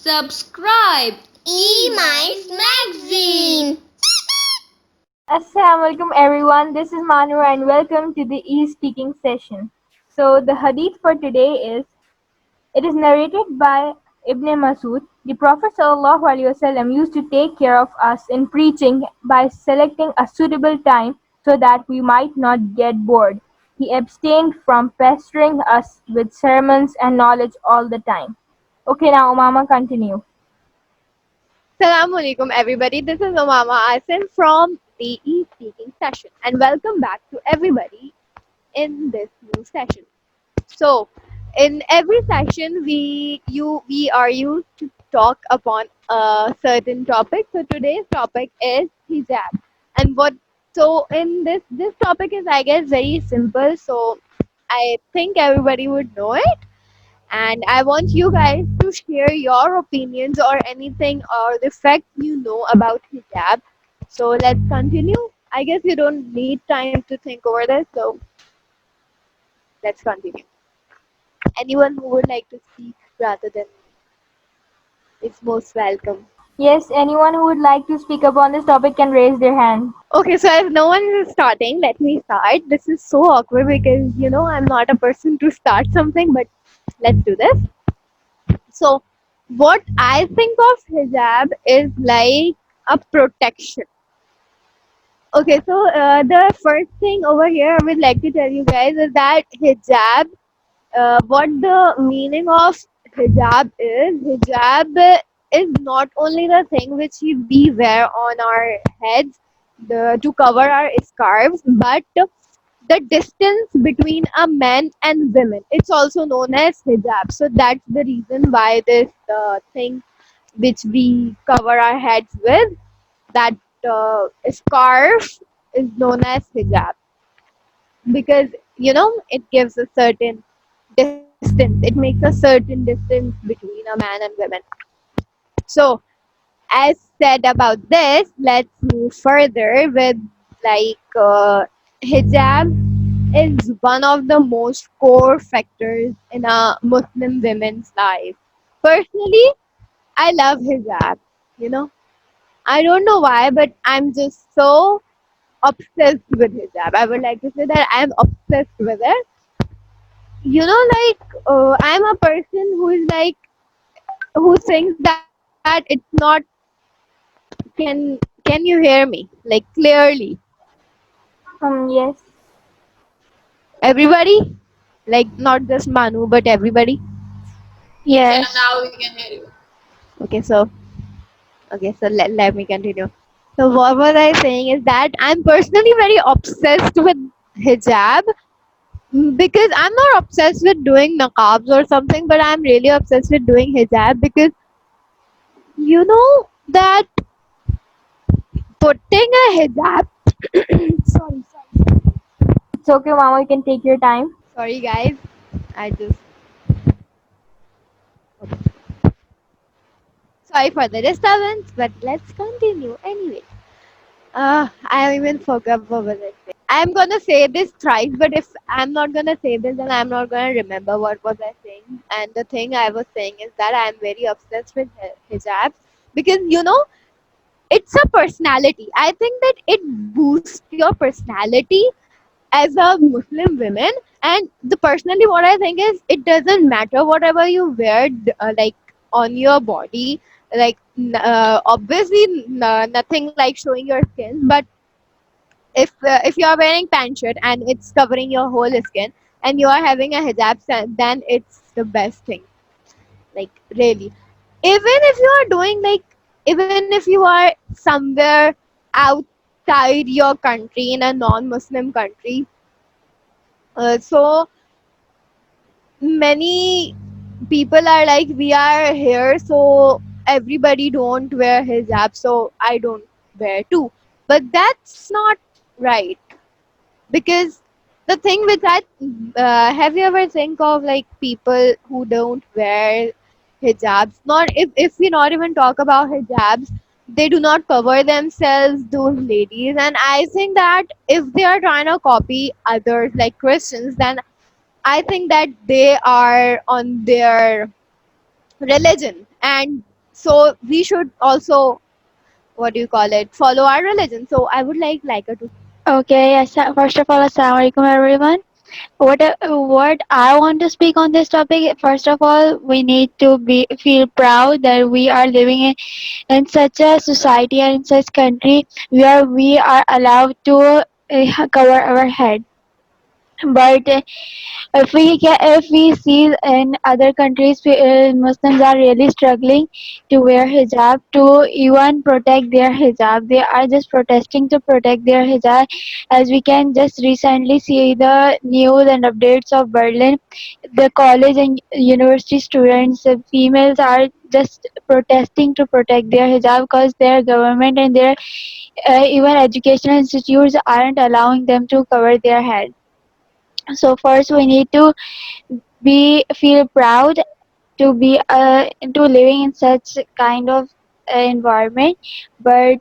Subscribe Eminds magazine. Assalam alaikum everyone. This is Manu and welcome to the e-speaking session. So the hadith for today it is narrated by Ibn Masud. The Prophet ﷺ used to take care of us in preaching by selecting a suitable time so that we might not get bored. He abstained from pestering us with sermons and knowledge all the time. Okay, now Umama, continue. Assalamu alaikum everybody. This is Umama Asim from the e-speaking session and welcome back to everybody in this new session. So in every session we are used to talk upon a certain topic. So today's topic is hijab. And what so in this topic is I guess very simple. So I think everybody would know it, and I want you guys to share your opinions or anything or the fact you know about hijab. So let's continue. I guess you don't need time to think over this, so let's continue. Anyone who would like to speak rather than me is most welcome. Yes, anyone who would like to speak upon this topic can raise their hand. Okay, so as no one is starting, let me start. This is so awkward because I'm not a person to start something, but let's do this. So, what I think of hijab is like a protection. Okay, so the first thing over here I would like to tell you guys is that hijab, what the meaning of hijab is not only the thing which we wear on our heads to cover our scarves, but the distance between a man and women. It's also known as hijab. So that's the reason why this thing which we cover our heads with, that scarf, is known as hijab, because it gives a certain distance. It makes a certain distance between a man and women. So as said about this, let's move further with hijab is one of the most core factors in a Muslim woman's life. Personally, I love hijab. You know, I don't know why, but I'm just so obsessed with hijab. I would like to say that I'm obsessed with it. I'm a person who is like who thinks that it's not. Can you hear me like clearly? Yes. Everybody, like not just Manu, but everybody. Yes. Now we can hear you. Okay, so let me continue. So what was I saying is that I'm personally very obsessed with hijab, because I'm not obsessed with doing niqabs or something, but I'm really obsessed with doing hijab because that putting a hijab. It's okay, Mama, you can take your time. Sorry guys, I just sorry for the disturbance, but let's continue anyway. I even forgot what was it. I'm gonna say this thrice, but if I'm not gonna say this, then I'm not gonna remember what was I saying. And the thing I was saying is that I'm very obsessed with hijab because it's a personality. I think that it boosts your personality as a Muslim woman. And the personally, what I think is, it doesn't matter whatever you wear, like on your body. Like obviously, nothing like showing your skin, but if you are wearing pant shirt and it's covering your whole skin, and you are having a hijab, then it's the best thing. Like really, even if you are doing like, even if you are somewhere outside your country in a non-Muslim country, so many people are like, we are here, so everybody don't wear hijab, so I don't wear too. But that's not right, because the thing with that, have you ever think of like people who don't wear hijabs? Not if we not even talk about hijabs, they do not cover themselves, those ladies. And I think that if they are trying to copy others like Christians, then I think that they are on their religion, and So we should also, what do you call it, follow our religion. So I would like Laika to. Okay, first of all, Assalamu alaikum everyone. What I want to speak on this topic, first of all, we need to be feel proud that we are living in such a society and in such country where we are allowed to cover our head. But if we see in other countries, Muslims are really struggling to wear hijab, to even protect their hijab. They are just protesting to protect their hijab. As we can just recently see the news and updates of Berlin, the college and university students, females are just protesting to protect their hijab because their government and their even educational institutes aren't allowing them to cover their head. So first we need to be feel proud to be to living in such kind of environment. But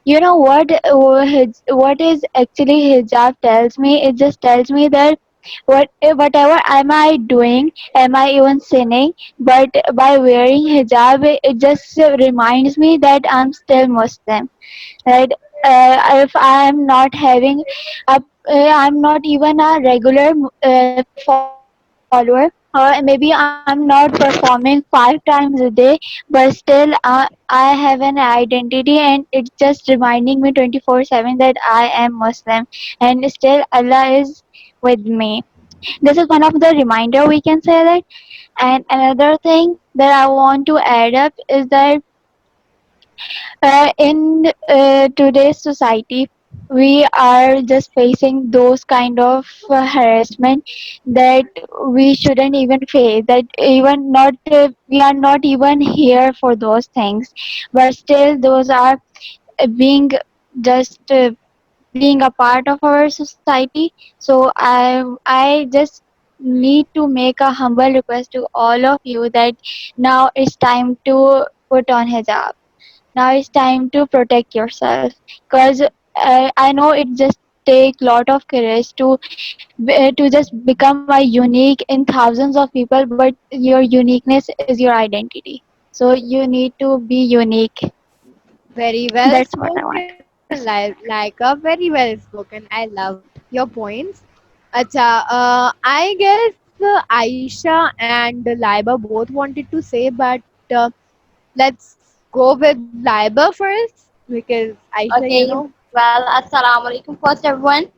you know what, what is actually hijab tells me, it just tells me that whatever am I doing, am I even sinning, but by wearing hijab it just reminds me that I'm still Muslim, right? If I'm not having a I'm not even a regular follower, or maybe I'm not performing 5 times a day, but still I have an identity, and it's just reminding me 24/7 that I am Muslim, and still Allah is with me. This is one of the reminder we can say that. And another thing that I want to add up is that in today's society we are just facing those kind of harassment that we shouldn't even face, that even not we are not even here for those things, but still those are being just being a part of our society. So I just need to make a humble request to all of you that now it's time to put on hijab. Now it's time to protect yourself, because I know it just take lot of courage to just become a unique in thousands of people, but your uniqueness is your identity. So you need to be unique. Very well That's what I want spoken, to say. Laika. Very well spoken. I love your points. Acha, I guess Aisha and Laiba both wanted to say, but uh, let's go with Laiba first because Aisha, you Okay, know, well, Assalamu alaikum first, everyone.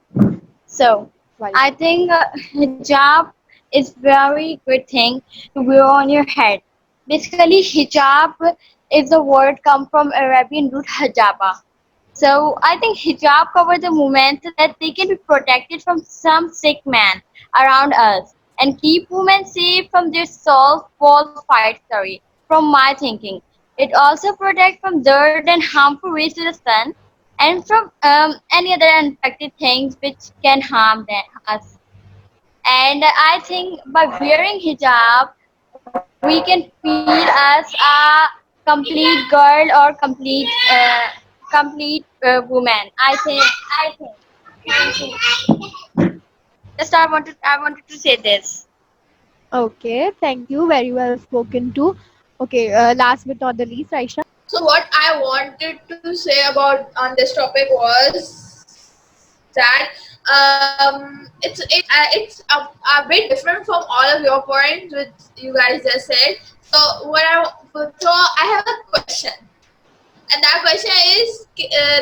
So, well, I think hijab is very good thing to wear on your head. Basically, hijab is a word come from Arabian root hijaba. So I think hijab cover the movement so that they can be protected from some sick man around us and keep women safe from their false fight. Sorry, from my thinking, it also protect from dirt and harmful rays to the sun and from any other infected things which can harm us. And I think by wearing hijab, we can feel as a complete girl or complete woman. I think. Just I wanted to say this. okay, thank you. Very well spoken too. Okay, last but not the least, Aisha. So what I wanted to say about on this topic was that it's a bit different from all of your points which you guys just said. So I have a question, and that question is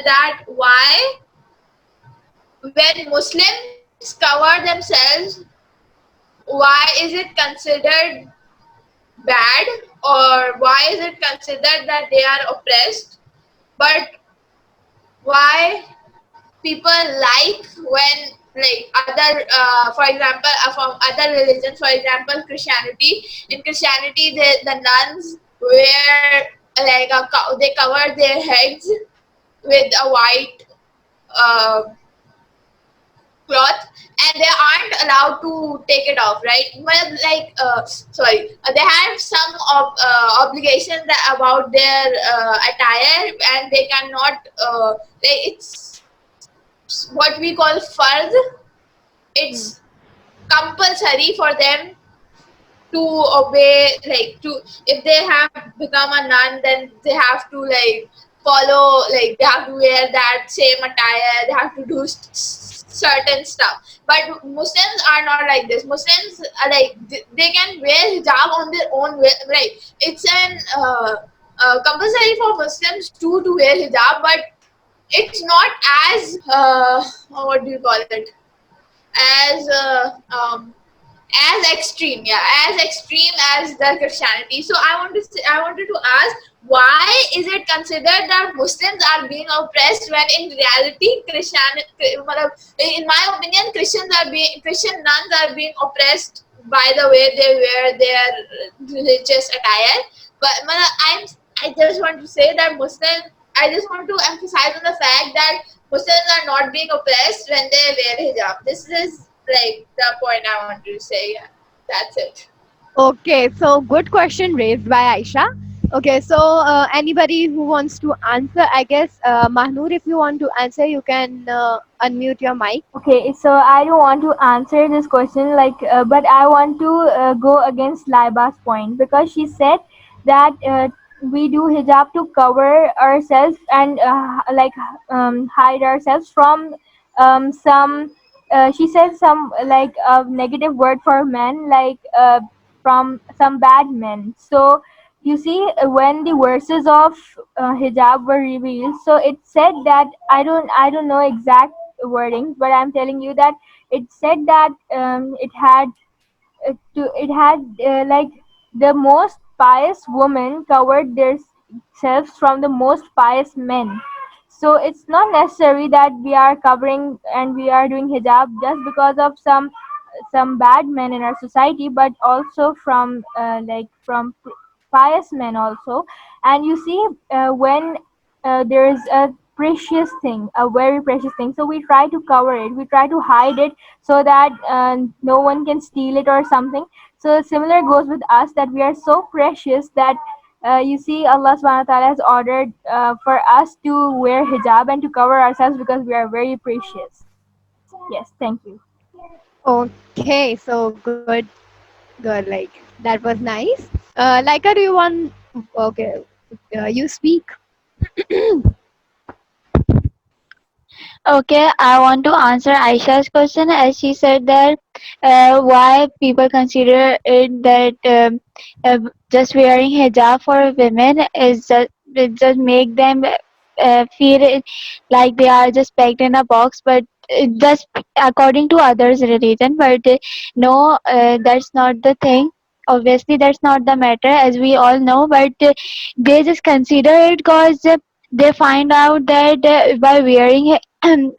that why when Muslims cover themselves, why is it considered bad, or why is it considered that they are oppressed, but why people like when like other for example from other religions, for example Christianity. In Christianity the nuns wear like they cover their heads with a white uh, cloth, and they aren't allowed to take it off, right? Well, like sorry, they have some obligations about their attire, and they cannot it's what we call fard. Hmm. It's compulsory for them to obey, like to, if they have become a nun, then they have to like follow, like they have to wear that same attire, they have to do certain stuff. But Muslims are not like this. Muslims are like they can wear hijab on their own way, right? It's an compulsory for Muslims too to wear hijab, but it's not as what do you call it, as as extreme, yeah, as extreme as the Christianity. So I wanted to ask, why is it considered that Muslims are being oppressed when in reality in my opinion, Christian nuns are being oppressed by the way they wear their religious attire. But I just want to say that I just want to emphasize on the fact that Muslims are not being oppressed when they wear hijab. This is like the point I want to say. Yeah, that's it. Okay, so good question raised by Aisha. Okay, so anybody who wants to answer, I guess, Mahnoor, if you want to answer, you can unmute your mic. Okay, so I don't want to answer this question, but I want to go against Laiba's point because she said that we do hijab to cover ourselves and hide ourselves from some. She said some negative word for men, from some bad men. So you see, when the verses of hijab were revealed, so it said that I don't know exact wordings, but I'm telling you that it said that it had the most pious women covered themselves from the most pious men. So it's not necessary that we are covering and we are doing hijab just because of some bad men in our society, but also from pious men also. And you see, when there is a precious thing, a very precious thing, so we try to cover it, we try to hide it so that no one can steal it or something. So similar goes with us, that we are so precious that you see, Allah subhanahu wa ta'ala has ordered for us to wear hijab and to cover ourselves because we are very precious. Yes, thank you. Okay, so good. Like that was nice. Laika, do you want? Okay, you speak. Okay, I want to answer Aisha's question as she said that why people consider it that just wearing hijab for women is just it just make them feel like they are just packed in a box, but just according to others' religion. But no, that's not the thing. Obviously, that's not the matter, as we all know. But they just consider it because they find out that by wearing in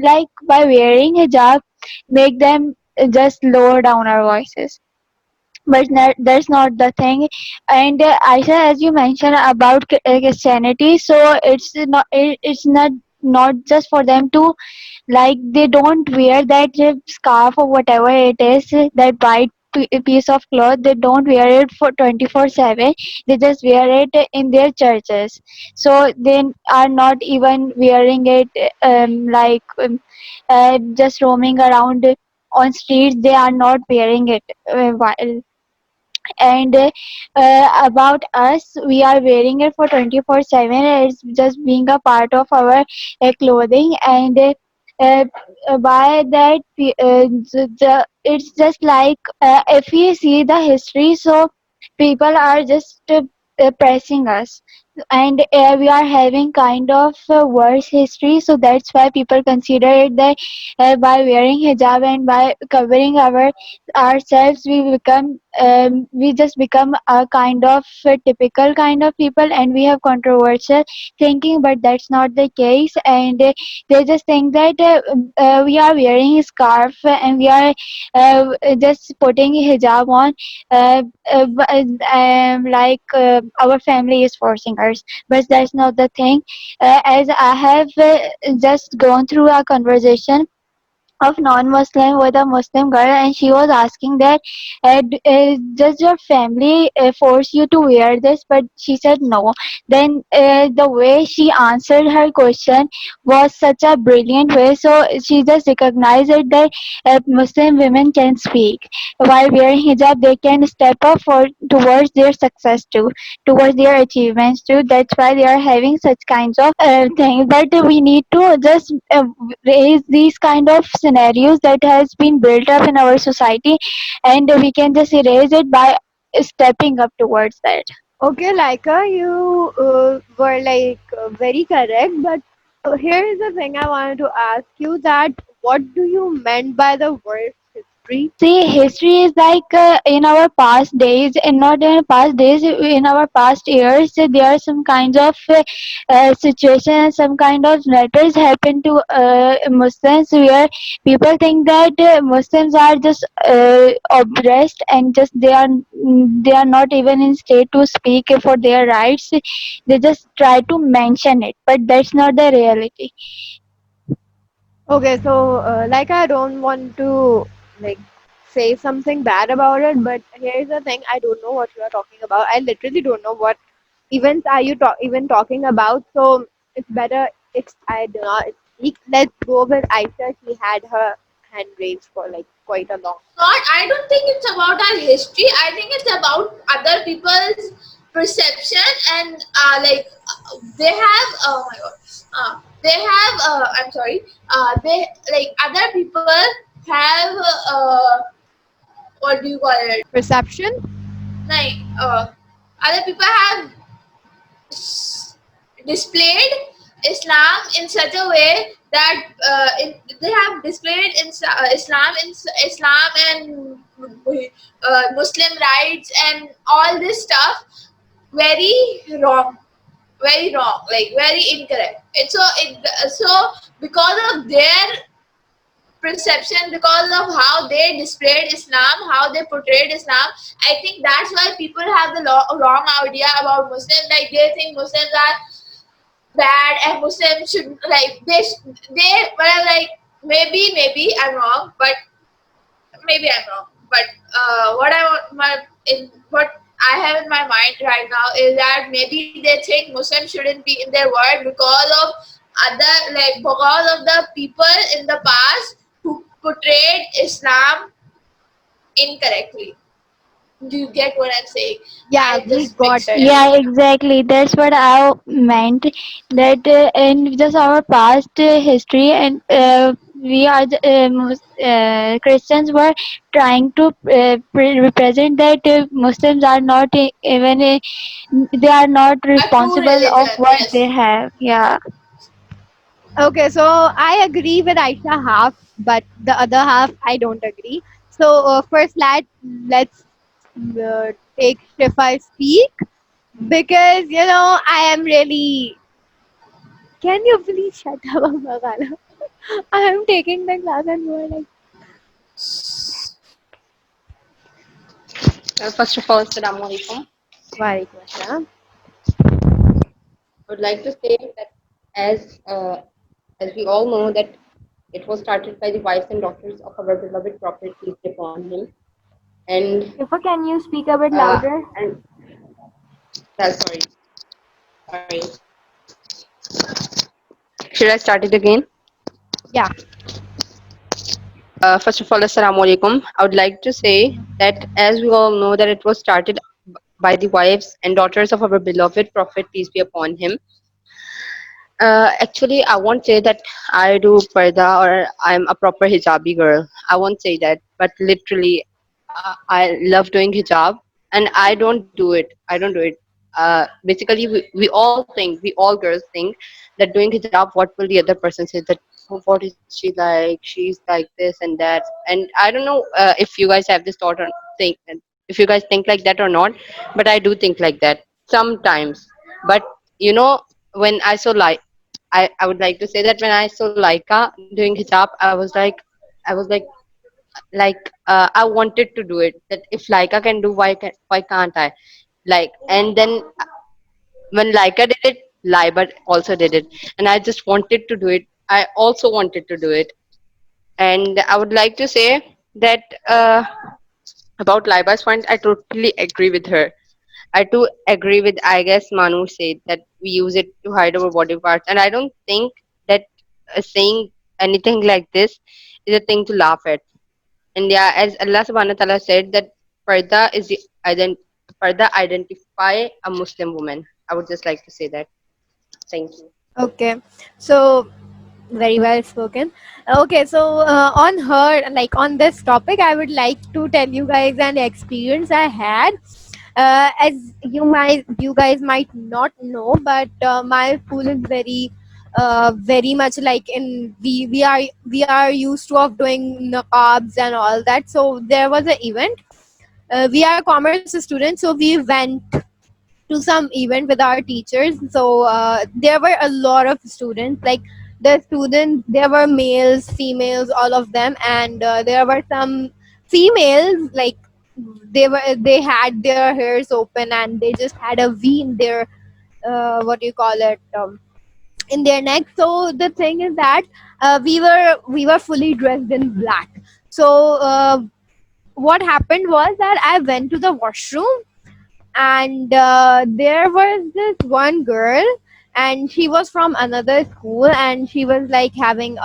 like by wearing hijab make them just lower down our voices, but that's not the thing. And Aisha, as you mentioned about Christianity, so it's not just for them to, like, they don't wear that scarf or whatever it is, that white piece of cloth. They don't wear it for 24/7. They just wear it in their churches. So they are not even wearing it just roaming around on streets. They are not wearing it while. And about us, we are wearing it for 24/7. It's just being a part of our clothing. And uh, by that it's just like, if we see the history, so people are just pressing us, and we are having kind of worse history. So that's why people consider it that by wearing hijab and by covering ourselves, we just become a kind of typical kind of people, and we have controversial thinking. But that's not the case. And they just think that we are wearing a scarf and we are just putting a hijab on, our family is forcing us. But that's not the thing. As I have just gone through a conversation of non-Muslim with a Muslim girl, and she was asking that, does your family force you to wear this? But she said no. Then the way she answered her question was such a brilliant way. So she just recognized it that Muslim women can speak while wearing hijab. They can step up towards their success too, towards their achievements too. That's why they are having such kinds of things. But we need to just raise these kind of scenarios that has been built up in our society, and we can just erase it by stepping up towards that. Okay, Laika, you were like very correct, but here is the thing I wanted to ask you that what do you meant by the word history? See, history is like in our past days, and not in past days, in our past years, there are some kinds of situations, some kind of matters happen to Muslims where people think that Muslims are just oppressed, and just they are not even in state to speak for their rights. They just try to mention it, but that's not the reality. Okay, so like I don't want to like say something bad about it, but here's the thing: I don't know what you are talking about. I literally don't know what events are you even talking about. So it's better if I do not speak. Let's go with Aisha. She had her hand raised for like quite a long. Not, I don't think it's about our history. I think it's about other people's perception and they have, oh my god, they have, I'm sorry, they, like, other people have, what do you call it, Perception. like, other people have displayed Islam in such a way that they have displayed Islam and Muslim rights and all this stuff very wrong, very wrong, like very incorrect. It's so because of their perception, because of how they displayed Islam, how they portrayed Islam, I think that's why people have the wrong idea about Muslims. Like they think Muslims are bad and Muslims should, like, they well, like, maybe I'm wrong, but maybe I'm wrong. But what I want what I have in my mind right now is that maybe they think Muslims shouldn't be in their world because of because of the people in the past who portrayed Islam incorrectly. Do you get what I'm saying? Yeah, I we just got mixed it. Yeah, everything. exactly. That's what I meant. That in just our past history, and we are Christians were trying to represent that Muslims are not even they are not A true responsible of religion, what they yes. have. Yeah. Okay, so I agree with Aisha half, but the other half I don't agree. So first, let's take Shifa speak because I am really. Can you please shut up, Magala? I am taking the class and you are like, First of all, Assalamu alaikum. Walaikum Assalam. I would like to say that as uh, as we all know that it was started by the wives and daughters of our beloved Prophet, peace be upon him, and Shifa, can you speak a bit louder? and well, sorry. Should I start it again? Yeah. First of all, Assalamu alaikum. I would like to say that as we all know that it was started by the wives and daughters of our beloved Prophet, peace be upon him. Actually, I won't say that I do parda or I'm a proper hijabi girl. I won't say that, but literally, I love doing hijab, and I don't do it. I don't do it. Basically, we all think, we all girls think that doing hijab, what will the other person say? That, "Oh, what is she like? She's like this and that." And I don't know if you guys have this thought or think, if you guys think like that or not, but I do think like that sometimes. But you know, when I saw like I would like to say that when I saw Laika doing hijab, I was I wanted to do it. That if Laika can do, why can't I? Like, and then when Laika did it, Laiba also did it, and I just wanted to do it. I also wanted to do it. And I would like to say that about Laiba's point, I totally agree with her. I do agree with, I guess Manu said that we use it to hide our body parts, and I don't think that saying anything like this is a thing to laugh at. And yeah, as Allah subhanahu wa ta'ala said that parda is the parda identify a Muslim woman. I would just like to say that. Thank you. Okay, so very well spoken. Okay, so on her, like on this topic, I would like to tell you guys an experience I had. As you guys might not know, but my school is very much like in we are used to of doing naqabs and all that. So there was an event. We are commerce students, so we went to some event with our teachers. So there were a lot of students, like the students, there were males, females, all of them, and there were some females, like they had their hairs open and they just had a V in their what do you call it, in their neck. So the thing is that we were fully dressed in black. So what happened was that I went to the washroom, and there was this one girl, and she was from another school, and she was like having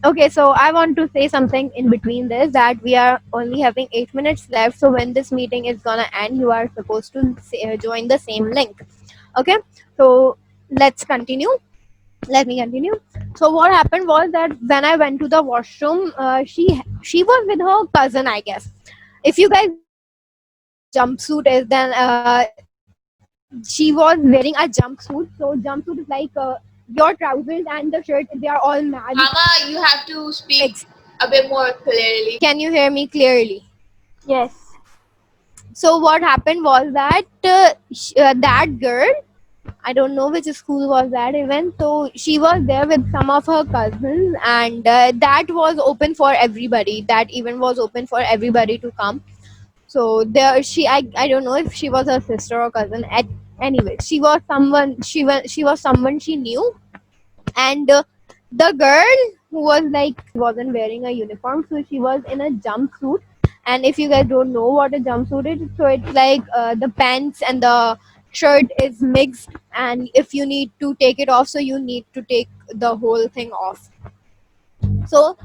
okay, so I want to say something in between this, that we are only having 8 minutes left. So when this meeting is gonna end, you are supposed to join the same link. Okay, so let's continue. Let me continue. So what happened was that when I went to the washroom, she was with her cousin, I guess. If you guys know what a jumpsuit is, then she was wearing a jumpsuit. So jumpsuit is like your trousers and the shirt, they are all matched. Mama, you have to speak a bit more clearly. Can you hear me clearly? Yes. So what happened was that that girl, I don't know which school was that even. So she was there with some of her cousins, and that was open for everybody. That event was open for everybody to come. So there, I don't know if she was her sister or cousin. Anyway, she was someone she knew, and the girl who was like, she wasn't wearing a uniform, so she was in a jumpsuit. And if you guys don't know what a jumpsuit is, so it's like the pants and the shirt is mixed, and if you need to take it off, so you need to take the whole thing off. So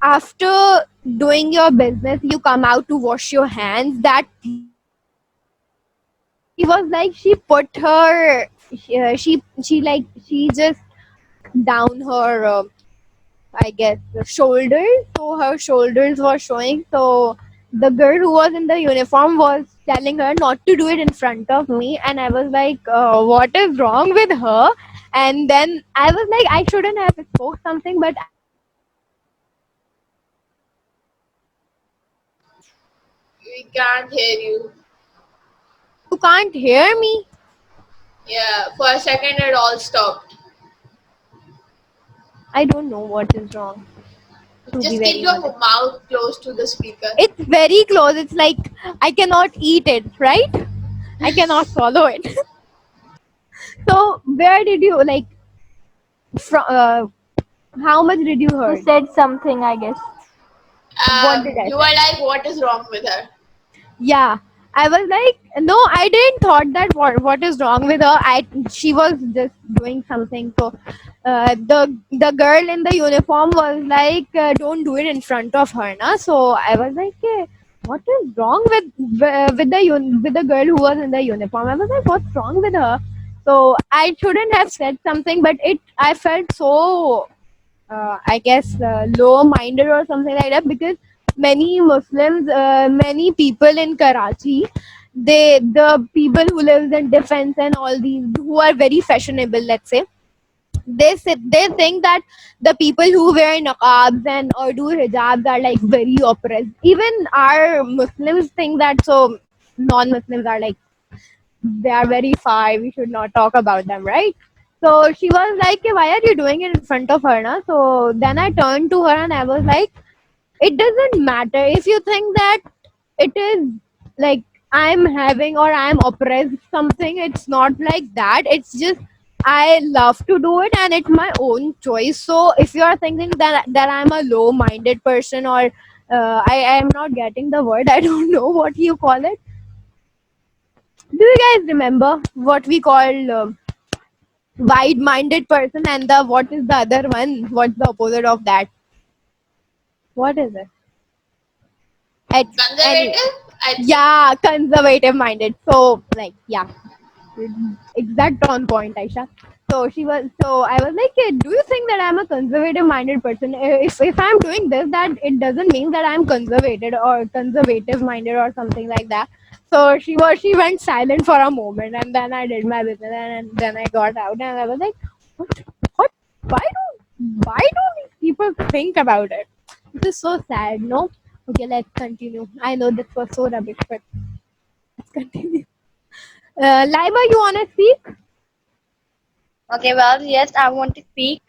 after doing your business, you come out to wash your hands. That she was like, she put her she just down her I guess the shoulders, so her shoulders were showing. So the girl who was in the uniform was telling her not to do it in front of me, and I was like, what is wrong with her? And then I was like, I shouldn't have spoke something, but I just told her that We can't hear you. you can't hear me. Yeah, for a second it all stopped. I don't know what is wrong, to be Just keep very your honest. mouth close to the speaker. It's very close. It's like I cannot eat it, right? I cannot swallow it. So where did you like from? How much did you You heard? said something, I guess. What did I You say? were like, what is wrong with her? Yeah, I was like, no, I didn't thought that what is wrong with her. She was just doing something. So the girl in the uniform was like, don't do it in front of her, na. So I was like, what is wrong with the girl who was in the uniform? I was like, what's wrong with her? So I shouldn't have said something, but I felt so I guess low-minded or something like that, because many Muslims, many people in Karachi, the people who live in defense and all these who are very fashionable, let's say, they think that the people who wear niqabs and or do hijabs are like very oppressed. Even our Muslims think that. So non-Muslims are like, they are very far, we should not talk about them, right? So she was like, why are you doing it in front of her, na? So then I turned to her and I was like, it doesn't matter if you think that it is like I'm having or I'm oppressed something. It's not like that. It's just I love to do it, and it's my own choice. So if you are thinking that I'm a low-minded person, or I am not getting the word, I don't know what you call it. Do you guys remember what we call wide-minded person, and the what is the other one? What's the opposite of that? What is it? Anyway, Conservative, I think. yeah, conservative minded. So like, yeah, exact on point, Aisha. So I was like, do you think that I'm a conservative minded person? If I'm doing this, that it doesn't mean that I'm conservative or conservative minded or something like that. So she went silent for a moment, and then I did my business, and then I got out, and I was like, what? Why do these people think about it? This is so sad, no? Okay, let's continue. I know this was so rubbish, but let's continue. Laiba, you wanna speak? Okay, well, yes, I want to speak.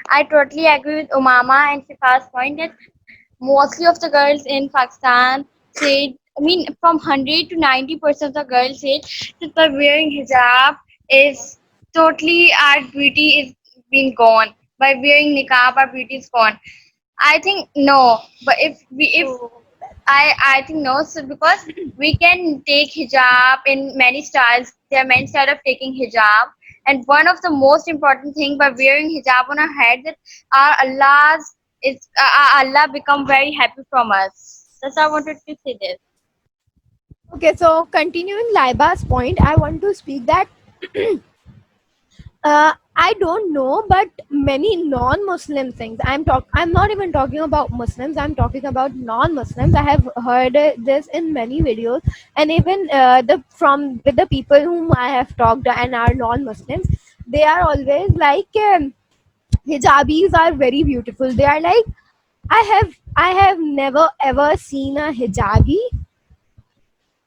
I totally agree with Umama and Shifa's point that mostly of the girls in Pakistan said, I mean, from 100 to 90% of the girls said that by wearing hijab is totally our beauty is being gone. By wearing niqab, our beauty is gone. I think no, but if I think no, so because we can take hijab in many styles. There are many styles of taking hijab, and one of the most important thing by wearing hijab on our head that our Allah become very happy from us. That's why I wanted to say this. Okay, so continuing Laiba's point, I want to speak that I don't know, but many non-Muslim things. I'm not even talking about Muslims. I'm talking about non-Muslims. I have heard this in many videos, and even the from with the people whom I have talked and are non-Muslims, they are always like hijabis are very beautiful. They are like, I have never ever seen a hijabi.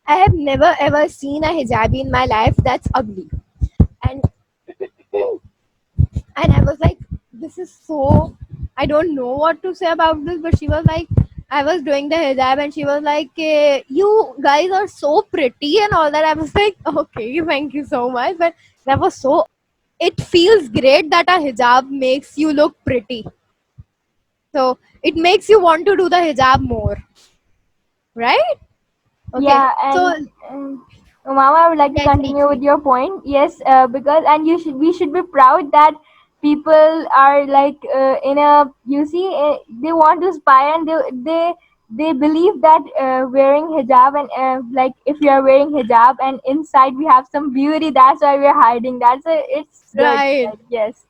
I have never ever seen a hijabi in my life that's ugly. And and I was like, this is so. I don't know what to say about this, but she was like, I was doing the hijab, and she was like, you guys are so pretty and all that. I was like, okay, thank you so much, but that was so. It feels great that a hijab makes you look pretty, so it makes you want to do the hijab more, right? Okay, Yeah, so and Mama, I would like to yeah, speak, continue with speak. your point. Yes, because and we should be proud that people are like in a you see they want to spy and they believe that wearing hijab and like if you are wearing hijab and inside we have some beauty, that's why we're hiding. It's good. Right. Like, yes.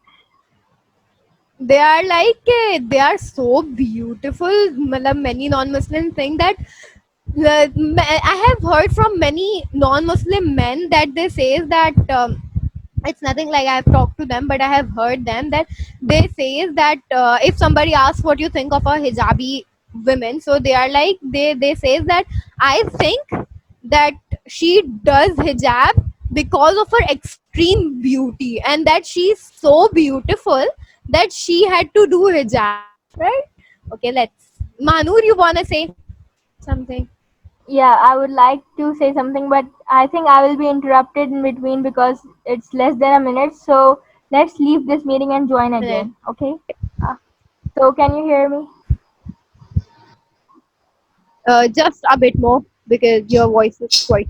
They are like they are so beautiful. Matlab, many non-Muslim think that I have heard from many non-Muslim men that they say that it's nothing like I've talked to them, but I have heard them that they say that if somebody asks what you think of a hijabi women, so they are like they say that I think that she does hijab because of her extreme beauty, and that she's so beautiful that she had to do hijab, right? Okay, let's. Manur, you wanna say something? Yeah, I would like to say something, but I think I will be interrupted in between because it's less than a minute. So let's leave this meeting and join Minute. again. Okay? Uh, so can you hear me? Just a bit more because your voice is quite.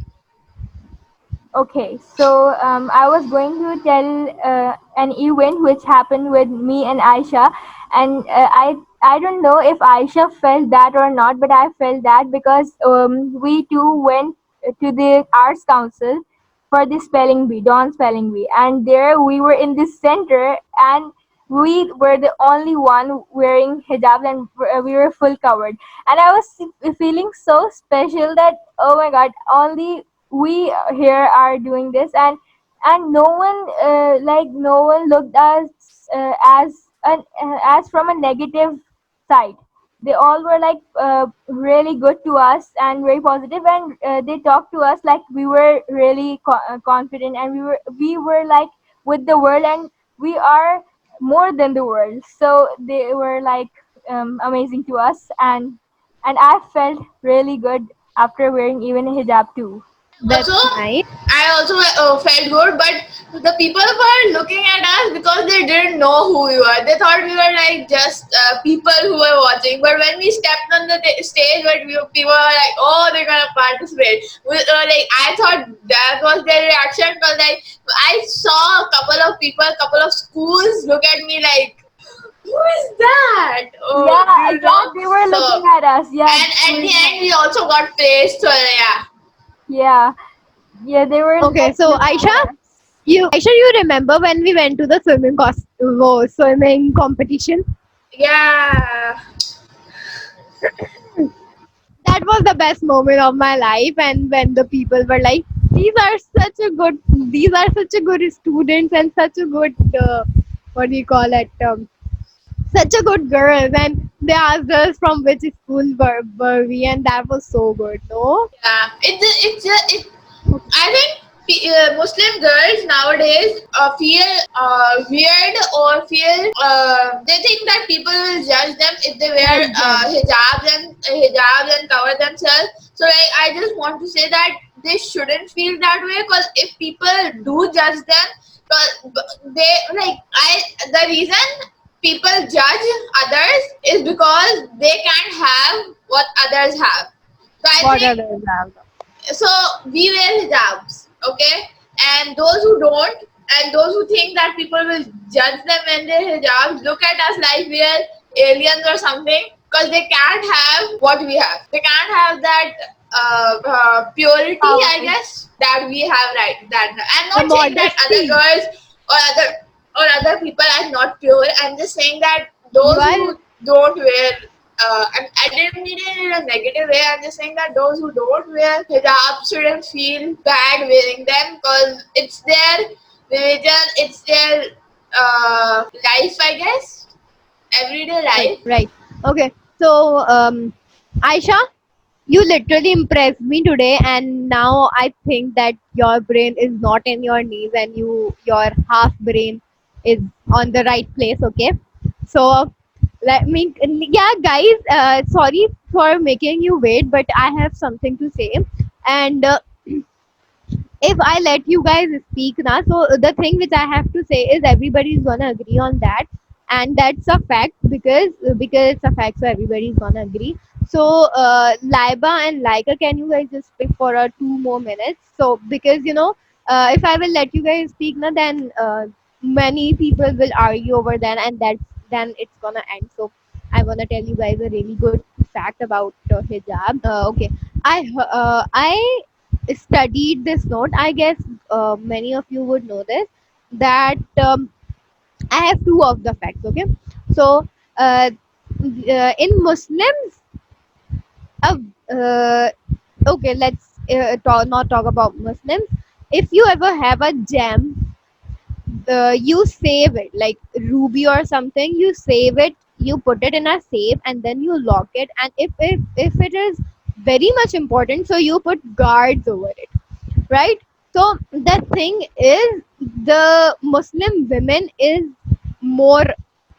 Okay, so I was going to tell an event which happened with me and Aisha, and I don't know if Aisha felt that or not, but I felt that because we too went to the arts council for the spelling bee, Dawn spelling bee, and there we were in this center, and we were the only one wearing hijab, and we were full covered, and I was feeling so special that oh my god, only we here are doing this, and no one like no one looked us as from a negative side. They all were like really good to us and very positive, and they talked to us like we were really confident, and we were like with the world, and we are more than the world. So they were like amazing to us, and I felt really good after wearing even a hijab too. That's Also, nice. I also felt good, but The people were looking at us because they didn't know who we were. They thought we were like just people who were watching. But when we stepped on the stage, people were like, "Oh, they're gonna participate." Like I thought that was their reaction because like I saw a couple of people, a couple of schools look at me like, "Who is that?" Oh, do Yeah, you yeah, know? they were So looking at us. Yeah, and they at were the looking end, we also got praised. So yeah. yeah, yeah, they were Okay, like so looking Aisha, at us. you remember when we went to the swimming competition? Yeah. That was the best moment of my life, and when the people were like, these are such a good students and such a good what do you call it, such a good girls, and they asked us from which school were we, and that was so good, no? Yeah, I think Muslim girls nowadays feel weird or feel they think that people will judge them if they wear Judge them. hijabs and cover themselves. So like, I just want to say that they shouldn't feel that way because if people do judge them, 'cause they like I the reason people judge others is because they can't have what others have. So I What think others have? so we wear hijabs, okay? And those who don't, and those who think that people will judge them when they hijabs, look at us like we are aliens or something, because they can't have what we have. They can't have that purity, I Power. guess, that we have right that. I'm The not saying that other modesty. girls or other people are not pure. I'm just saying that You those are who don't wear I didn't mean it in a negative way. I'm just saying that those who don't wear hijab shouldn't feel bad wearing them because it's their religion, it's their life, I guess, everyday right, life. right. Okay, so Aisha, you literally impressed me today, and now I think that your brain is not in your knees, and your half brain is on the right place. Okay, so let me, yeah, guys. Sorry for making you wait, but I have something to say, and if I let you guys speak now, so the thing which I have to say is everybody's gonna agree on that, and that's a fact because it's a fact, so everybody's gonna agree. So Laiba and Laika, can you guys just speak for 2 more minutes? So because if I will let you guys speak now, then many people will argue over then, and then it's gonna end. So I wanna tell you guys a really good fact about hijab. Okay, I studied this note. I guess many of you would know this, that I have two of the facts. Okay, so in Muslims, uh, uh, okay, let's not talk about Muslims. If you ever have a gem, you save it like ruby or something. You save it, you put it in a safe, and then you lock it. And if it is very much important, so you put guards over it, right? So the thing is, the Muslim women is more,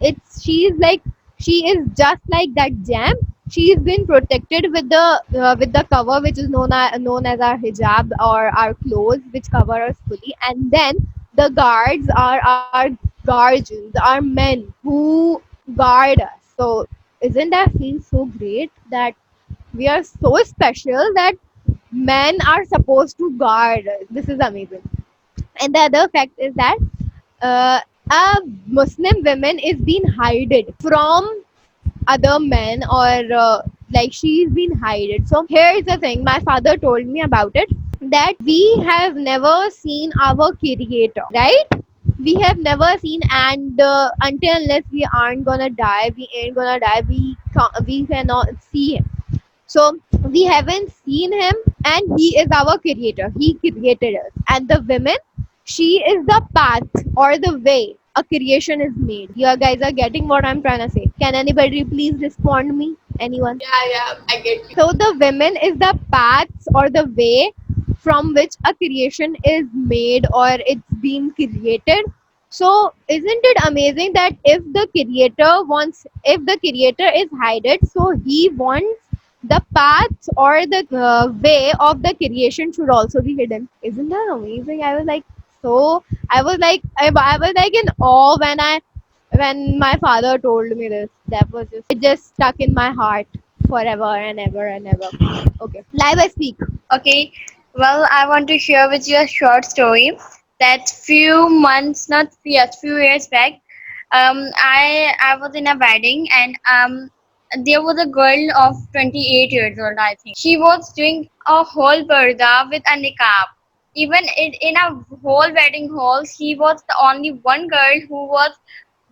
it's she is just like that gem. She's been protected with the cover which is known as our hijab or our clothes which cover us fully, and then the guards are our guardians, our men who guard us. So isn't that feel so great that we are so special that men are supposed to guard us? This is amazing. And the other fact is that uh, a Muslim woman is being hided from other men, or like she's been hidden. So here is the thing, my father told me about it, that we have never seen our creator, right? We have never seen, and until unless we aren't gonna die, we ain't gonna die, we cannot see him. So we haven't seen him, and he is our creator. He created us. And the women, she is the path or the way a creation is made. You guys are getting what I'm trying to say. Can anybody please respond me? Anyone? Yeah, yeah, I get you. So the women is the paths or the way from which a creation is made or it's been created. So isn't it amazing that if the creator is hidden, so he wants the path or the way of the creation should also be hidden. Isn't that amazing? I was like so I was like in awe when my father told me this. That was just it just stuck in my heart forever and ever and ever. Okay, live I speak. Okay, well, I want to share with you a short story that few months, not years, few years back, I was in a wedding and there was a girl of 28 years old, I think. She was doing a whole burda with a niqab. Even in a whole wedding hall, she was the only one girl who was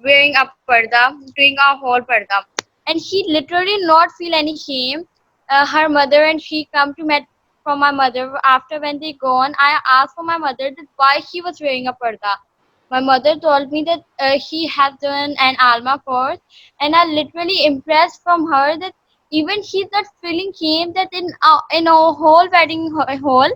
wearing a parda, doing a whole parda, and she literally not feel any shame. Her mother and she come to met from my mother after when they gone. I asked for my mother that why she was wearing a parda. My mother told me that she has done an alma course, and I literally impressed from her that even she's not feeling shame that in a whole wedding hall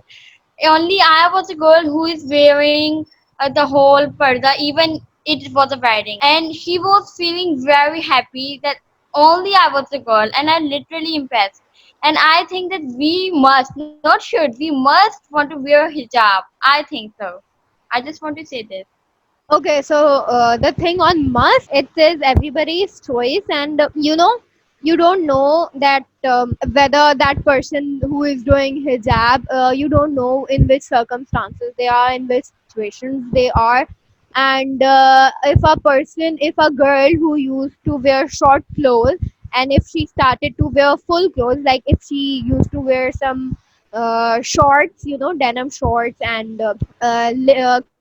only I was a girl who is wearing the whole parda, even it was a wedding, and she was feeling very happy that only I was a girl, and I literally impressed. And I think that we must, not should, we must want to wear hijab. I think so. I just want to say this. Okay, so the thing on must, it is everybody's choice, and you don't know that whether that person who is doing hijab, you don't know in which circumstances they are, in which situations they are, and if a girl who used to wear short clothes, and if she started to wear full clothes, like if she used to wear some shorts, denim shorts and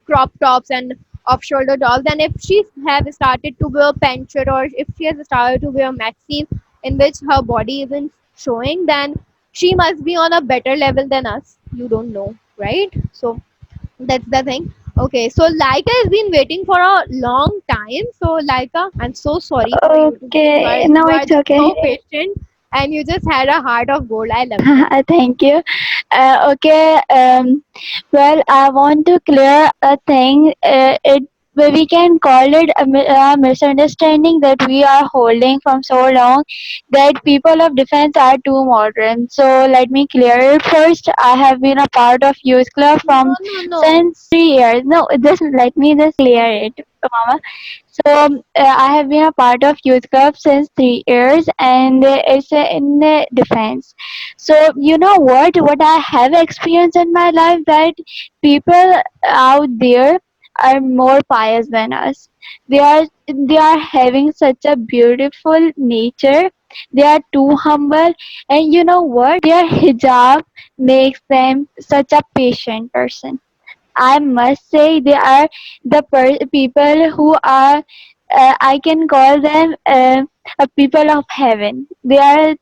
crop tops and off shoulder tops, and if she have started to wear pant shirt, or if she has started to wear maxi in which her body isn't showing, then she must be on a better level than us. You don't know, right? So that's the thing. Okay, so Laika has been waiting for a long time. So Laika, I'm so sorry for you to wait. You are Okay, no, you are it's just okay. so patient, and you just had a heart of gold. I love you. Thank you. Okay. Well, I want to clear a thing. We can call it a misunderstanding that we are holding from so long, that people of defense are too modern. So let me clear it first. I have been a part of youth club No, from no, no. since 3 years. No, just let me just clear it, Mama. So I have been a part of youth club since 3 years, and it's in defense. So you know what I have experienced in my life, that people out there are more pious than us. They are having such a beautiful nature. They are too humble, and you know what? Their hijab makes them such a patient person. I must say they are the people who are, I can call them a people of heaven. They are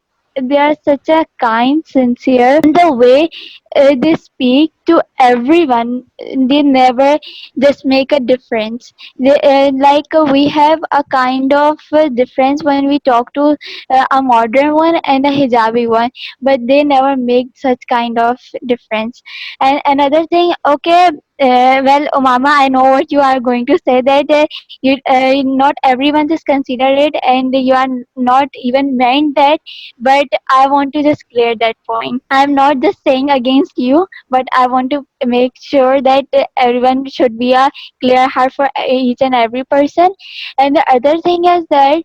such a kind, sincere, and the way they speak to everyone, they never just make a difference. We have a kind of difference when we talk to a modern one and a hijabi one, but they never make such kind of difference. And another thing, okay, well, Mama, I know what you are going to say, that not everyone just consider it, and you are not even meant that. But I want to just clear that point. I'm not just saying against you, but I want to make sure that everyone should be a clear heart for each and every person. And the other thing is that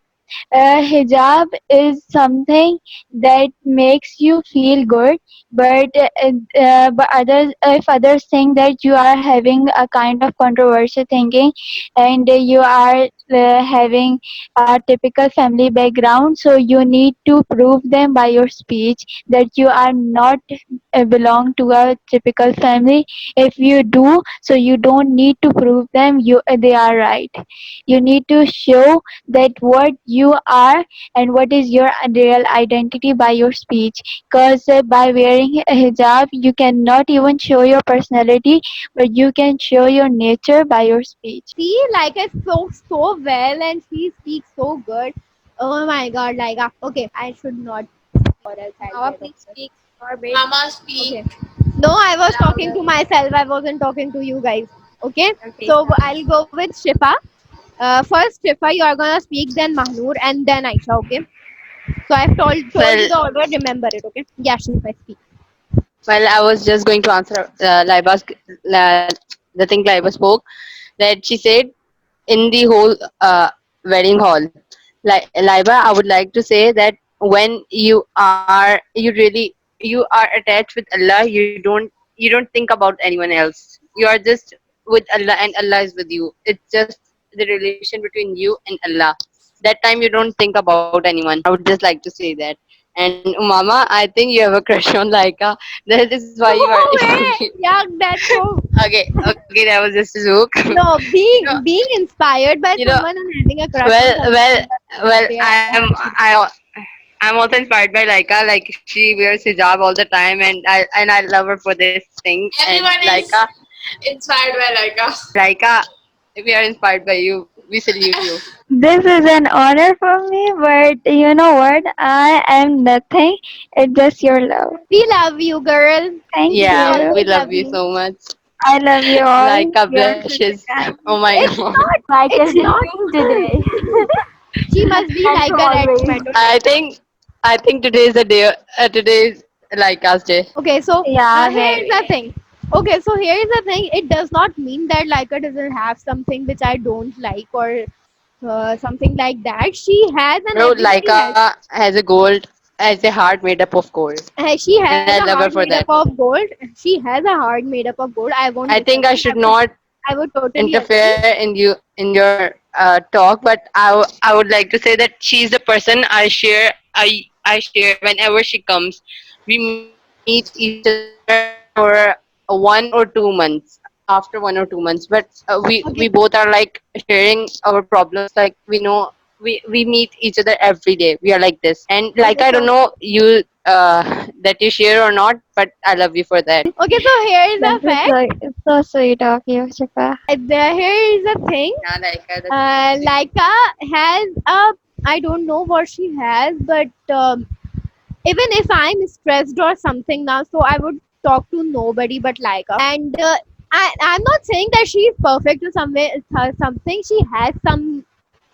hijab is something that makes you feel good, but others, if others think that you are having a kind of controversial thinking, and you are having a typical family background, so you need to prove them by your speech that you are not belong to a typical family. If you do, so you don't need to prove them they are right. You need to show that what you are and what is your real identity by your speech, because by wearing a hijab you cannot even show your personality, but you can show your nature by your speech. See, like I spoke so well, and she speaks so good. Oh my God, like okay, I should not, or else I'll Mama, get please upset. speak your bit. Mama, speak Okay. No, I was talking louder. to myself. I wasn't talking to you guys. Okay. Okay, So sorry. I'll go with Shifa. First, Shifa, you are gonna speak, then Mahnur, and then Aisha. Okay. So I've told you Well, the order. Remember it. Okay. Yeah, Shifa, speak. well, I was just going to answer the thing Laiba spoke. that she said in the whole wedding hall. Like Laiba, I would like to say that when you are attached with Allah, you don't think about anyone else. You are just with Allah, and Allah is with you. It's just the relation between you and Allah. That time you don't think about anyone. I would just like to say that. And Umama, I think you have a crush on Laika. That is why you are. No way! Yeah, that's so. Okay, that was just a joke. No, you know, being inspired by you know. someone and having a crush on Well, well, someone, that's well. they are I'm also inspired by Laika. Like she wears hijab all the time, and I love her for this thing. And Everyone is inspired by Laika, we are inspired by you. We salute you. This is an honor for me, but you know what? I am nothing. It's just your love. We love you, girl. Thank We Yeah, you. we always love love you you. so much. I love you all. Laika You are such blushes. a kind. Oh my It's god. not. Like It's is not. doing today. She must be And like from a red always. tomato. I think today is the day. Today is Laika's day. Okay, so Yeah, here's the maybe. thing. Okay, so here's the thing. It does not mean that Laika doesn't have something which I don't like or something like that. She has, and Bro, everybody has. Laika has a heart made up of gold, She and I has a love her heart for made that. up of gold. She has a heart made up of gold. I won't I think I disagree. should not I would totally agree. interfere in your talk, but I would like to say that she's the person I share whenever she comes. We meet each other for 1 or 2 months. After 1 or 2 months, but we Okay, both are like sharing our problems. Like we meet each other every day. We are like this, and like okay, I don't so know you that you share or not, but I love you for that. okay, so here is That a is fact. so sweet of you, Shifa. Here is a thing. Yeah, that's Laika has a. I don't know what she has, but even if I'm stressed or something now, so I would talk to nobody but Laika. And I'm not saying that she is perfect or something. She has some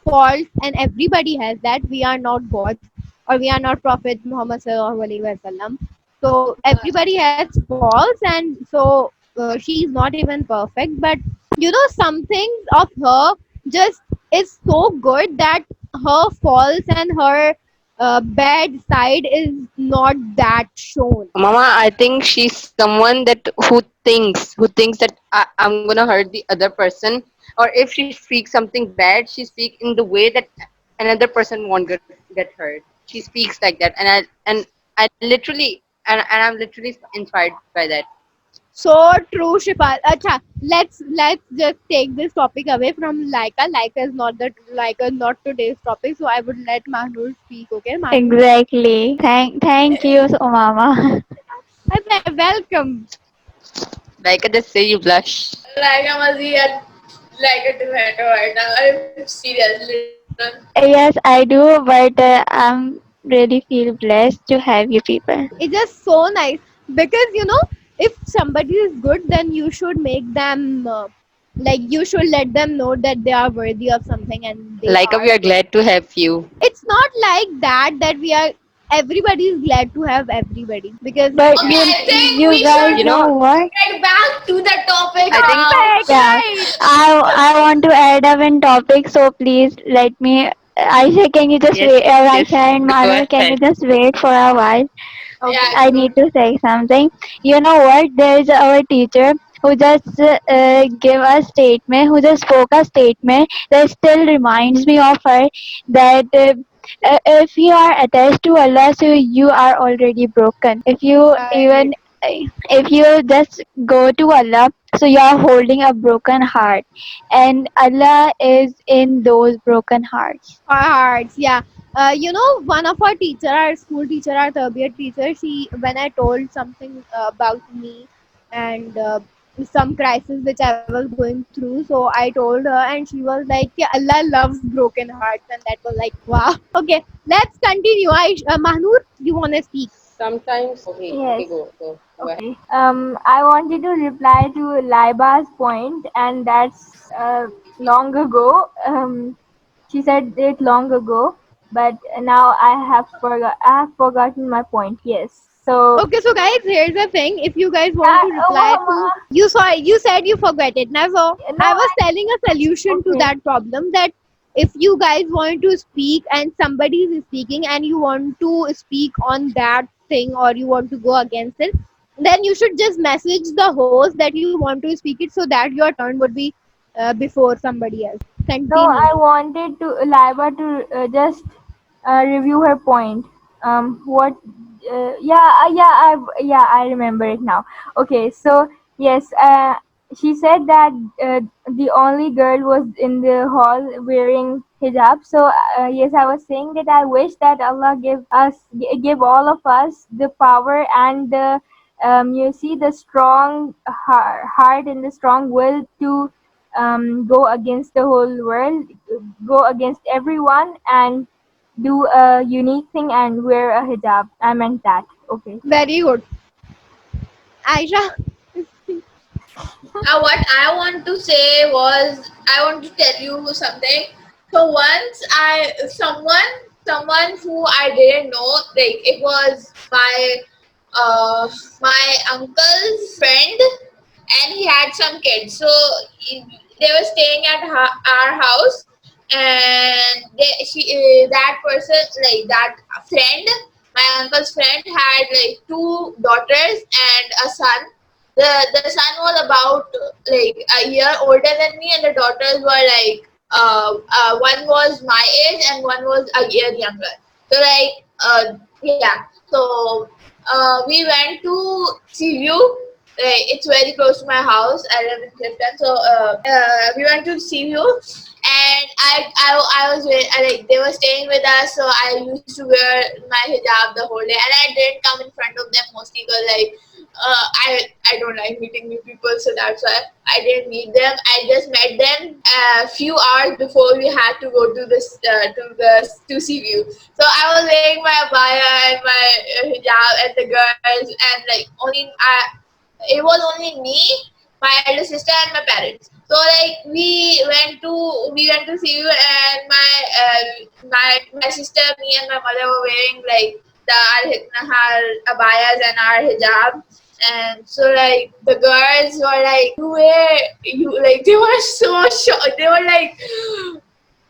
faults, and everybody has that. We are not gods, or we are not Prophet Muhammad sallallahu alaihi wasallam. So everybody has faults, and so she is not even perfect. But some things of her just is so good that her faults and her bad side is not that shown. Mama, I think she's someone that who thinks that I'm gonna hurt the other person, or if she speaks something bad, she speaks in the way that another person won't get hurt. She speaks like that, and I literally and I'm literally inspired by that. So true, Shifal. Acha, let's just take this topic away from Laika. Laika is not not today's topic. So I would let Mahnur speak. Okay, Mahnur. Exactly. Thank you, Mama. Welcome. Like I just say you blush. like a muzzy and like a tomato right now. I'm serious, literal. Yes, I do, but I'm really feel blessed to have you people. It's just so nice because if somebody is good, then you should make them like you should let them know that they are worthy of something, and they Like are. we are glad to have you. It's not like that we are. Everybody is glad to have everybody because But Okay, I think you we guys should You know, know what? get back to the topic I think now. perfect, Yeah, right? I want to add up in topic, so please let me. Aisha, can you just wait? yes, Aisha and go Manuel, ahead. can you just wait for a while? Okay. Yeah, I go. need to say something. You know what? There is our teacher who just gave a statement, who just spoke a statement that still reminds me of her. That if you are attached to Allah, so you are already broken. If you Right. even if you just go to Allah, so you are holding a broken heart, and Allah is in those broken hearts. Our hearts, yeah. One of our teacher, our school teacher, our third teacher, when I told something about me and some crisis which I was going through, so I told her, and she was like, yeah, Allah loves broken hearts, and that was like, wow. Okay, let's continue. Mahnur, you wanna speak? Yes. Okay. I wanted to reply to Laiba's point, and that's long ago. She said it long ago, but now I have forgotten my point. Yes. So Okay, so guys, here's the thing. If you guys want yeah, to oh, reply to, mama. you said you forget it. Never. No, I was telling a solution to okay. that problem, that if you guys want to speak and somebody is speaking and you want to speak on that thing or you want to go against it, then you should just message the host that you want to speak it, so that your turn would be before somebody else. No, Continue. I wanted to Laiba to just review her point. What? Yeah, I remember it now. Okay, so yes, she said that the only girl was in the hall wearing hijab. So yes, I was saying that I wish that Allah give all of us the power and the you see the strong heart and the strong will to go against the whole world, go against everyone, and do a unique thing and wear a hijab. I meant that. Okay. Very good. Aisha. What I want to say was, I want to tell you something. So once someone who I didn't know, like it was my uncle's friend, and he had some kids. So they were staying at our house, and that person, like that friend, my uncle's friend, had like two daughters and a son. The son was about like a year older than me, and the daughters were like one was my age and one was a year younger. So like yeah, so we went to Seaview. It's very close to my house. I live in Clifton, so we went to Seaview, and I was like they were staying with us, so I used to wear my hijab the whole day, and I didn't come in front of them mostly because like I don't like meeting new people, so that's why I didn't meet them. I just met them a few hours before we had to go to this to Seaview. So I was wearing my abaya and my hijab and the girls, and like it was only me, my elder sister, and my parents. So like we went to see you, and my sister, me, and my mother were wearing like our abayas and our hijab. And so like the girls were like, you like they were so shocked. They were like,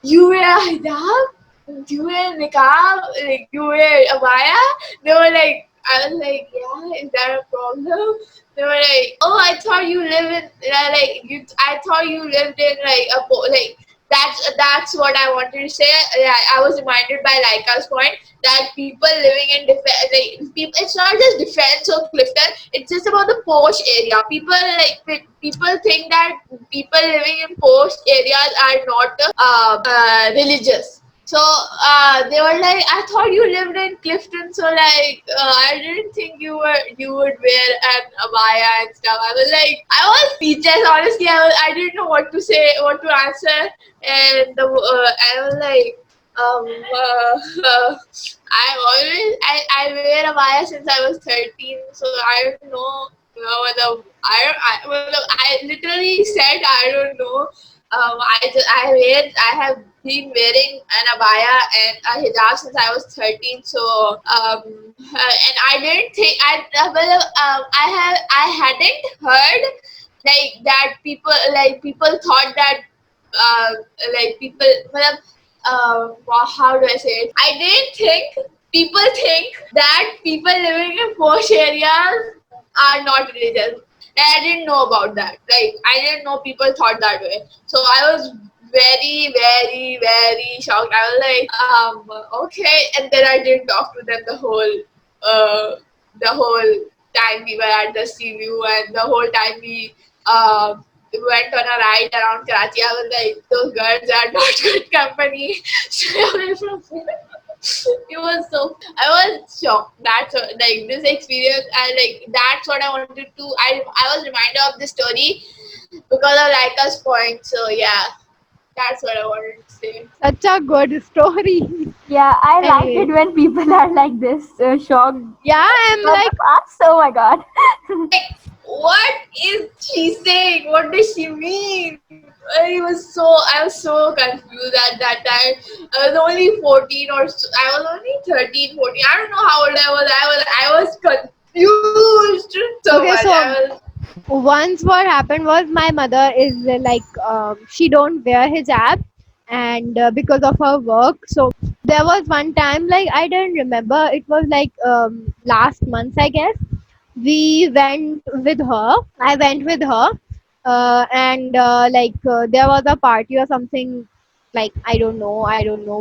you wear hijab? Do you wear niqab? Like you wear abaya? They were like, I was like, yeah, is that a problem? They were like, oh, I thought you live in like you. I thought you lived in like like that's what I wanted to say. Yeah, I was reminded by Laika's point that people living in like people, it's not just defense or Clifton. It's just about the posh area. People think that people living in posh areas are not religious. So they were like, I thought you lived in Clifton, so like I didn't think you would wear an abaya and stuff. I was like, I was speechless. Honestly, I didn't know what to say, what to answer, and I was like, I wear abaya since I was 13, so I don't know. I literally said I don't know. I have been wearing an abaya and a hijab since I was 13. So and I didn't think I hadn't heard like that people thought that uh, like people how do I say it? I didn't think people think that people living in posh areas are not religious. I didn't know about that. Like I didn't know people thought that way. So I was very, very, very shocked. I was like, okay, and then I didn't talk to them uh, the whole time we were at the sea view, and the whole time we went on a ride around Karachi. I was like, those girls are not good company. Stay away from me. It was so I was shocked. That's like this experience, and like that's what I wanted to. I was reminded of this story because of Laika's point. So yeah, that's what I wanted to say. Such a good story. Yeah, I like it Anyways, when people are like this, shocked yeah, I'm because like, of us. Oh my god. Like, what is she saying? What does she mean? I was so confused at that time. I was only 14 or so, I was only 13, 14. I don't know how old I was. I was confused so okay, much. so once what happened was my mother is she don't wear hijab, and because of her work. So there was one time, like, I don't remember, it was like last month, I guess. We went with her, I went with her, and there was a party or something. Like, I don't know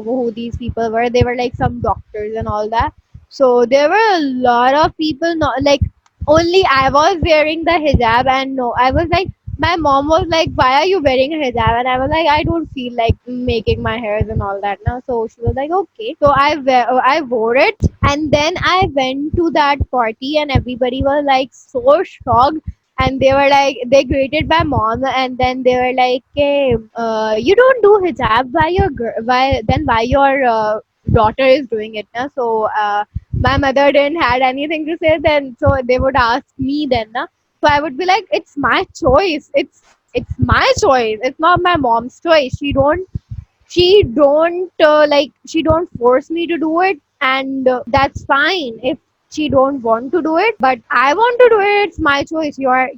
who these people were. They were like some doctors and all that. So there were a lot of people, not like, only I was wearing the hijab. And no, I was like, my mom was like, why are you wearing a hijab? And I was like, I don't feel like making my hairs and all that now. So she was like, okay. So I wore it, and then I went to that party, and everybody was like so shocked. And they were like, they greeted my mom, and then they were like, hey, you don't do hijab, why your daughter is doing it now? So my mother didn't had anything to say then, so they would ask me then na. So I would be like, it's my choice, it's my choice, it's not my mom's choice. She don't force me to do it, and that's fine if she don't want to do it, but I want to do it. It's my choice. You are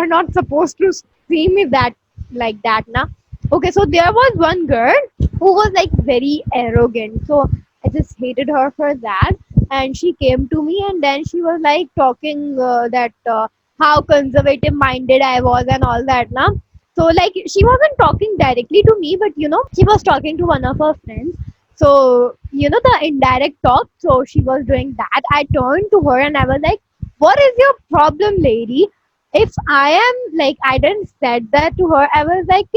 not supposed to see me that like that na. Okay, so there was one girl who was like very arrogant, so I just hated her for that. And she came to me, and then she was like talking that how conservative minded I was and all that na. So like, she wasn't talking directly to me, but she was talking to one of her friends. So the indirect talk. So she was doing that. I turned to her and I was like, "What is your problem, lady?" If I am like, I didn't said that to her. I was like,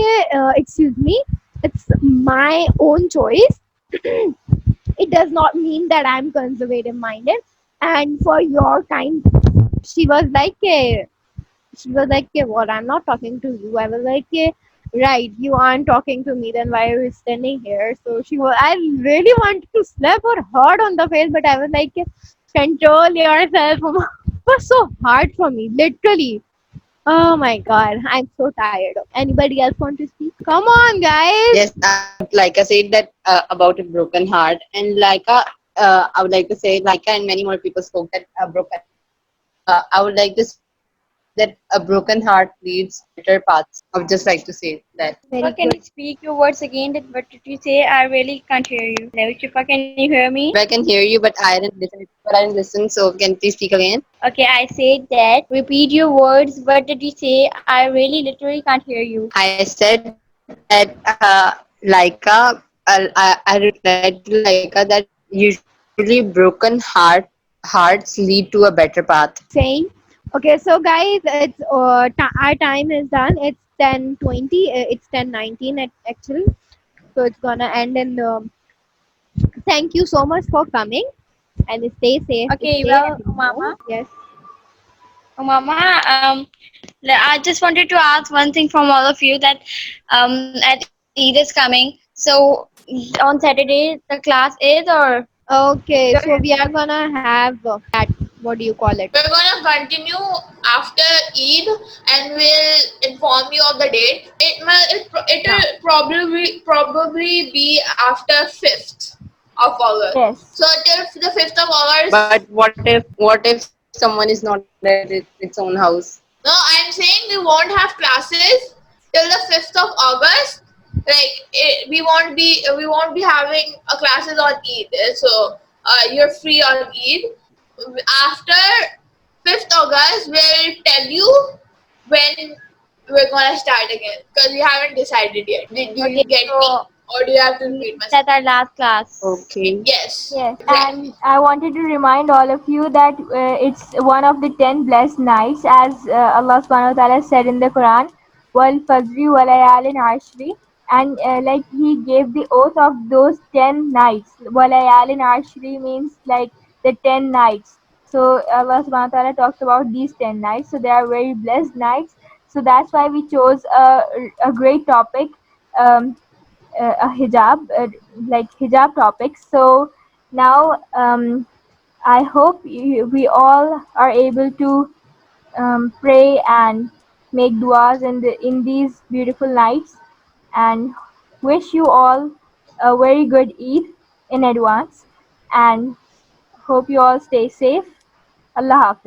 "Excuse me, it's my own choice. It does not mean that I'm conservative minded." And for your kind, she was like, she was like, "Okay, what? I'm not talking to you." I was like, "Okay, right, you aren't talking to me, then why are you standing here?" So I really wanted to slap her hard on the face, but I was like, control yourself. It was so hard for me, literally. Oh my god, I'm so tired. Anybody else want to speak? Come on, guys. Yes, I would like I said that about a broken heart, and I would like to say Laika and many more people spoke that a broken heart. I would like to say that a broken heart leads to better paths. I would just like to say that. Very Can good. you speak your words again? What did you say? I really can't hear you. Hello, Shifa, can you hear me? I can hear you, but I didn't listen. But I didn't listen. So can you please speak again? Okay, I said that. Repeat your words. What did you say? I really literally can't hear you. I said that Laika. I replied to Laika that usually broken hearts lead to a better path. Saying, okay, so guys, our time is done. It's 10:20. It's 10:19 actually. So it's gonna end in. Thank you so much for coming, and stay safe. Okay, Stay at well, home. Yes. Mama, I just wanted to ask one thing from all of you that at Eid is coming. So on Saturday the class is, or Okay, so we are gonna have that. What do you call it? we're gonna continue after Eid and we'll inform you of the date. Yeah. It'll probably be after 5th of August. Yes. So till the 5th of August. But what if someone is not at its own house? No, I'm saying we won't have classes till the 5th of August. Like we won't be having classes on Eid. So you're free on Eid. After 5th August, we'll tell you when we're gonna start again because we haven't decided yet. Did you okay, get me, so or do you have to repeat myself? that's our last class. Okay. Yes, Yes, exactly. and I wanted to remind all of you that it's one of the 10 blessed nights, as Allah subhanahu wa ta'ala said in the Quran, wal fajri wa layalin ashri, and like He gave the oath of those 10 nights. Wa layalin ashri means like the 10 nights. So Allah subhanahu wa ta'ala talks about these 10 nights, so they are very blessed nights. So that's why we chose a great topic. Um, a hijab, like hijab topics. So now I hope we all are able to pray and make duas in these beautiful nights, and wish you all a very good Eid in advance, and hope you all stay safe. Allah Hafiz.